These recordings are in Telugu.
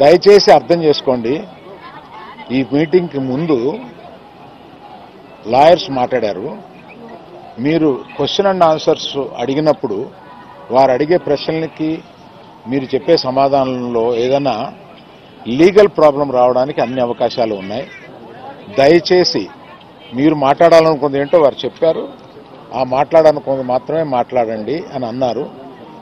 దయచేసి అర్థం చేసుకోండి. ఈ మీటింగ్కి ముందు లాయర్స్ మాట్లాడారు. మీరు క్వశ్చన్ అండ్ ఆన్సర్స్ అడిగినప్పుడు వారు అడిగే ప్రశ్నలకి మీరు చెప్పే సమాధానంలో ఏదైనా లీగల్ ప్రాబ్లం రావడానికి అన్ని అవకాశాలు ఉన్నాయి. దయచేసి మీరు మాట్లాడాలనుకుంది ఏంటో వారు చెప్పారు. ఆ మాట్లాడాలనుకుంది మాత్రమే మాట్లాడండి అని అన్నారు.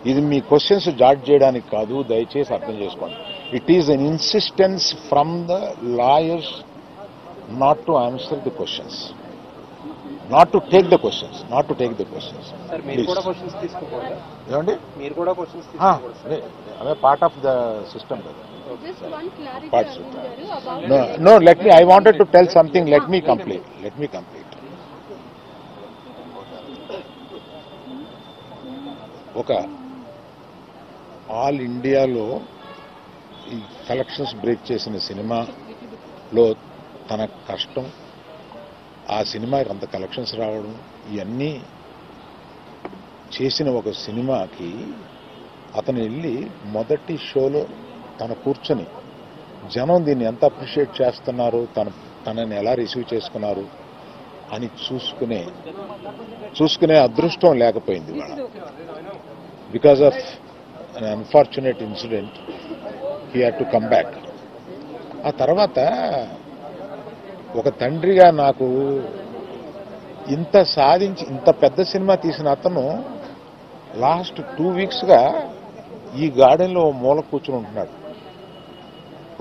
ఇది మీ క్వశ్చన్స్ జాడ్జ్ చేయడానికి కాదు. దయచేసి అర్థం చేసుకోండి. It is an insistence from the lawyers not to answer the questions, not to take the questions. ఏమండి అదే పార్ట్ ఆఫ్ ద సిస్టమ్ కదా. No, let me, I wanted to tell something. Let me complete. ఒక ఆల్ ఇండియాలో ఈ కలెక్షన్స్ బ్రేక్ చేసిన సినిమాలో తన కష్టం, ఆ సినిమాకి అంత కలెక్షన్స్ రావడం, ఇవన్నీ చేసిన ఒక సినిమాకి అతను వెళ్ళి మొదటి షోలో తన కూర్చొని జనం దీన్ని ఎంత అప్రిషియేట్ చేస్తున్నారు, తనని ఎలా రిసీవ్ చేసుకున్నారు అని చూసుకునే అదృష్టం లేకపోయింది వాళ్ళ. Because of an unfortunate incident he had to come back. ఆ తర్వాత ఒక తండ్రిగా నాకు ఇంత సాధించి ఇంత పెద్ద సినిమా తీసిన అతను లాస్ట్ 2 వీక్స్గా ఈ గార్డెన్లో మూల కూర్చుని ఉంటున్నాడు.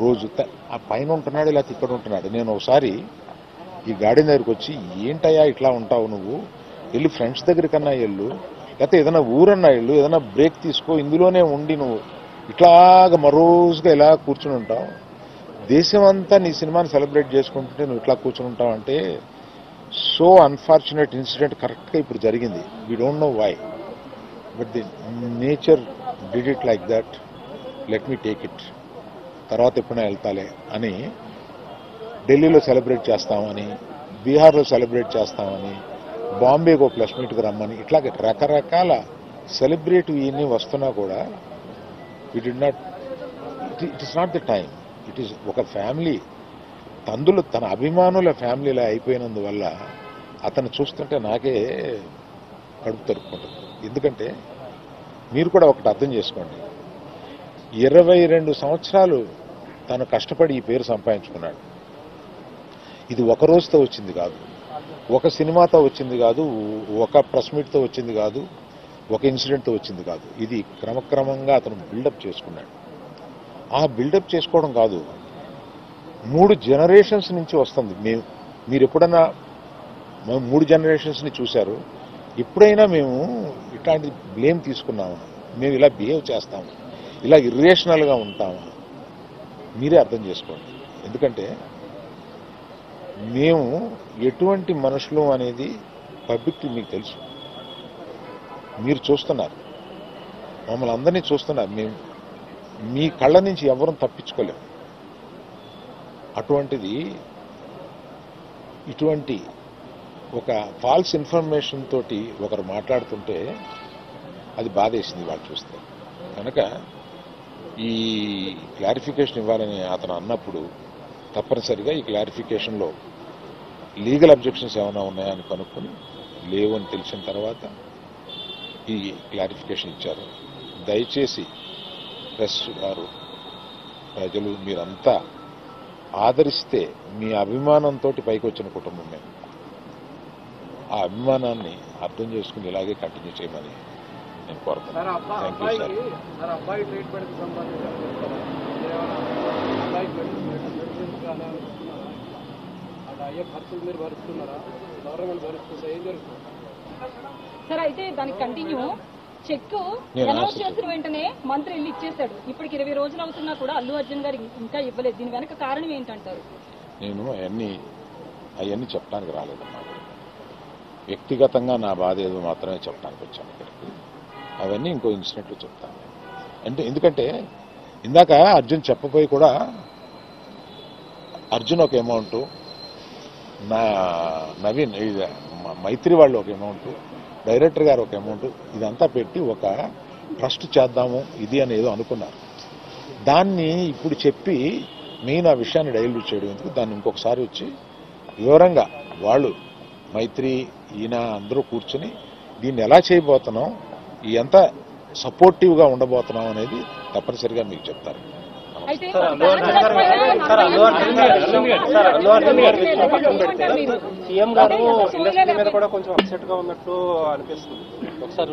రోజు ఆ పైన ఉంటున్నాడు, లేకపోతే ఇక్కడ ఉంటున్నాడు. నేను ఒకసారి ఈ గార్డెన్ దగ్గరికి వచ్చి, ఏంటయ్యా ఇట్లా ఉంటావు నువ్వు, వెళ్ళి ఫ్రెండ్స్ దగ్గరికన్నా వెళ్ళు, లేకపోతే ఏదైనా ఊరన్నా వెళ్ళు, ఏదైనా బ్రేక్ తీసుకో, ఇందులోనే ఉండి నువ్వు ఇట్లాగా మరోజుగా ఇలా కూర్చుని ఉంటావు, దేశం అంతా నీ సినిమాని సెలబ్రేట్ చేసుకుంటుంటే నువ్వు ఇట్లా కూర్చుని ఉంటావు అంటే, సో అన్ఫార్చునేట్ ఇన్సిడెంట్ కరెక్ట్గా ఇప్పుడు జరిగింది. We don't know why, but the nature did it like that. Let me take it, తర్వాత ఎప్పుడైనా వెళ్తాలే అని ఢిల్లీలో సెలబ్రేట్ చేస్తామని, బీహార్లో సెలబ్రేట్ చేస్తామని, బాంబేకి ఒక ప్లస్ మీట్కి రమ్మని, ఇట్లాగే రకరకాల సెలబ్రేటివ్ ఇవన్నీ వస్తున్నా కూడా it is not the time. It is ఒక ఫ్యామిలీ, తన అభిమానుల ఫ్యామిలీలా అయిపోయినందువల్ల అతను చూస్తుంటే నాకే కడుపు తరుపుకుంటుంది. ఎందుకంటే మీరు కూడా ఒకటి అర్థం చేసుకోండి, 22 సంవత్సరాలు తను కష్టపడి ఈ పేరు సంపాదించుకున్నాడు. ఇది ఒక రోజుతో వచ్చింది కాదు, ఒక సినిమాతో వచ్చింది కాదు, ఒక ప్రెస్ మీట్తో వచ్చింది కాదు, ఒక ఇన్సిడెంట్తో వచ్చింది కాదు. ఇది క్రమక్రమంగా అతను బిల్డప్ చేసుకున్నాడు. ఆ బిల్డప్ చేసుకోవడం కాదు, 3 జనరేషన్స్ నుంచి వస్తుంది. మీరు ఎప్పుడన్నా 3 జనరేషన్స్ని చూశారు? ఎప్పుడైనా మేము ఇట్లాంటి బ్లేమ్ తీసుకున్నాము, మేము ఇలా బిహేవ్ చేస్తాము, ఇలా ఇర్రేషనల్గా ఉంటాము? మీరే అర్థం చేసుకోండి. ఎందుకంటే మేము ఎటువంటి మనుషులు అనేది పబ్లిక్ మీకు తెలుసు, మీరు చూస్తున్నారు, మమ్మల్ని అందరినీ చూస్తున్నారు. మేము మీ కళ్ళ నుంచి ఎవరూ తప్పించుకోలేము. అటువంటిది ఇటువంటి ఒక ఫాల్స్ ఇన్ఫర్మేషన్ తోటి ఒకరు మాట్లాడుతుంటే అది బాధేసింది వాళ్ళు చూస్తే. కనుక ఈ క్లారిఫికేషన్ ఇవ్వాలని అతను అన్నప్పుడు తప్పనిసరిగా ఈ క్లారిఫికేషన్లో లీగల్ అబ్జెక్షన్స్ ఏమైనా ఉన్నాయని కనుక్కొని లేవు అని తెలిసిన తర్వాత ఈ క్లారిఫికేషన్ ఇచ్చారు. దయచేసి ప్రెస్ వారు, ప్రజలు మీరంతా ఆదరిస్తే, మీ అభిమానంతో పైకి వచ్చిన కుటుంబం మేము, ఆ అభిమానాన్ని అర్థం చేసుకుని ఇలాగే కంటిన్యూ చేయమని నేను కోరుతున్నాను. Thank you sir. అయితే దానికి కంటిన్యూ చెక్ అనౌన్స్ చేసిన వెంటనే మంత్రి వెళ్ళి ఇచ్చేశాడు. ఇప్పటికి 20 రోజులు అవుతున్నా కూడా అల్లు అర్జున్ గారు ఇంకా ఇవ్వలేదు. దీని వెనక కారణం ఏంటంటారు? నేను అవన్నీ చెప్పడానికి రాలేదన్నమాట. వ్యక్తిగతంగా నా బాధ ఏదో మాత్రమే చెప్పడానికి వచ్చాను ఇక్కడికి. అవన్నీ ఇంకో ఇన్సిడెంట్లో చెప్తాను. ఎందుకంటే ఇందాక అర్జున్ చెప్పబోయి కూడా, అర్జున్ ఒక అమౌంట్, నా నవీన్ మైత్రి వాళ్ళు ఒక అమౌంట్, డైరెక్టర్ గారు ఒక అమౌంట్, ఇదంతా పెట్టి ఒక ట్రస్ట్ చేద్దాము ఇది అని ఏదో అనుకున్నారు. దాన్ని ఇప్పుడు చెప్పి మెయిన్ ఆ విషయాన్ని డైల్యూట్ చేయడం ఎందుకు, దాన్ని ఇంకొకసారి వచ్చి వివరంగా వాళ్ళు మైత్రి ఈయన అందరూ కూర్చొని దీన్ని ఎలా చేయబోతున్నాం, ఎంత సపోర్టివ్గా ఉండబోతున్నాం అనేది తప్పనిసరిగా మీకు చెప్తారు. అయితే సీఎం గారు ఇండస్ట్రీ మీద కూడా కొంచెం అప్సెట్ గా ఉన్నట్టు అనిపిస్తుంది. ఒకసారి